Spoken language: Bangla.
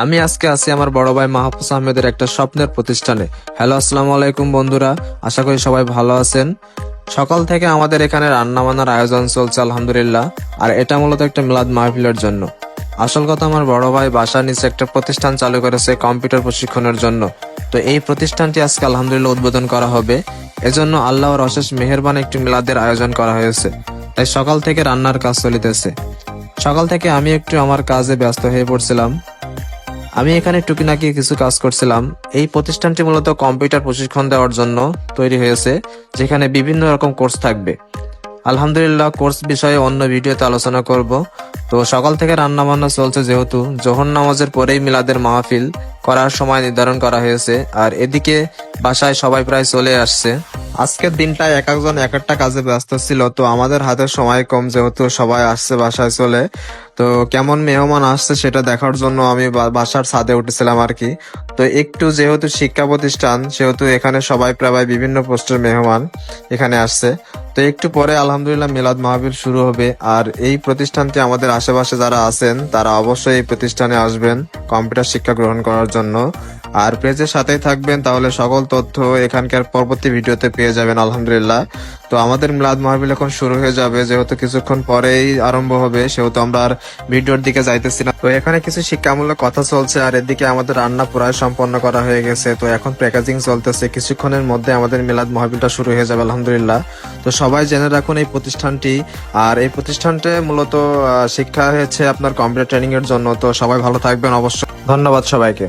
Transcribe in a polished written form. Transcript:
আমি আজকে আছি আমার বড় ভাই মাহফুজ আহমেদের একটা স্বপ্নের প্রতিষ্ঠানে। হ্যালো, আসসালামু আলাইকুম বন্ধুরা, আশা করি সবাই ভালো আছেন। সকাল থেকে আমাদের এখানে রান্না বান্নার আয়োজন চলছে আলহামদুলিল্লাহ। আর এটা মূলত একটা মিলাদ মাহফিলের জন্য। আসল কথা, আমার বড় ভাই বাসার নিচে একটা প্রতিষ্ঠান চালু করেছে কম্পিউটার প্রশিক্ষণের জন্য। তো এই প্রতিষ্ঠানটি আজকে আলহামদুলিল্লাহ উদ্বোধন করা হবে। এজন্য আল্লাহর অশেষ মেহেরবান একটি মিলাদের আয়োজন করা হয়েছে। তাই সকাল থেকে রান্নার কাজ চলিতেছে। সকাল থেকে আমি একটু আমার কাজে ব্যস্ত হয়ে পড়ছিলাম। আমি এখানে টুকিনাকি কিছু কাজ করছিলাম। এই প্রতিষ্ঠানটি মূলত কম্পিউটার প্রশিক্ষণ দেওয়ার জন্য তৈরি হয়েছে, যেখানে বিভিন্ন রকম কোর্স থাকবে। আলহামদুলিল্লাহ, কোর্স বিষয়ে অন্য ভিডিওতে আলোচনা করব। তো সকাল থেকে রান্না বান্না চলছে, যেহেতু জোহর নামাজের পরেই মিলাদের মাহফিল করার সময় নির্ধারণ করা হয়েছে। আর এদিকে বাসায় সবাই প্রায় চলে আসছে। আজকের দিনটায় এক একজন এক একটা কাজে ব্যস্ত ছিল, তো আমাদের হাতে সময় কম, যেহেতু সবাই আসছে বাসায় চলে। তো কেমন মেহমান আসছে সেটা দেখার জন্য আমি বাসার ছাদে উঠেছিলাম আর কি। তো একটু যেহেতু শিক্ষা প্রতিষ্ঠান, সেহেতু এখানে সবাই প্রায় বিভিন্ন পোস্টের মেহমান এখানে আসছে। তো একটু পরে আলহামদুলিল্লাহ মিলাদ মাহফিল শুরু হবে। আর এই প্রতিষ্ঠানটি আমাদের আশেপাশে যারা আছেন তারা অবশ্যই এই প্রতিষ্ঠানে আসবেন কম্পিউটার শিক্ষা গ্রহণ করার জন্য। আর পেজের সাথেই থাকবেন, তাহলে সকল তথ্য এখানকার পরবর্তী ভিডিওতে পেয়ে যাবেন আলহামদুলিল্লাহ। তো আমাদের মিলাদ মাহফিল এখন শুরু হয়ে যাবে, যেহেতু কিছুক্ষণ পরেই আরম্ভ হবে, সেহেতু আমরা আর ভিডিওর দিকে যাইতেছি না। তো এখানে কিছু শিক্ষামূলক কথা চলছে, আর এদিকে আমাদের রান্না প্রায় সম্পন্ন করা হয়ে গেছে। তো এখন প্যাকেজিং চলতেছে, কিছুক্ষণের মধ্যে আমাদের মিলাদ মাহফিলটা শুরু হয়ে যাবে আলহামদুলিল্লাহ। তো সবাই জেনে রাখুন এই প্রতিষ্ঠানটি। আর এই প্রতিষ্ঠানটি মূলত শিক্ষা হয়েছে আপনার কম্পিউটার ট্রেনিং এর জন্য। তো সবাই ভালো থাকবেন অবশ্যই। ধন্যবাদ সবাইকে।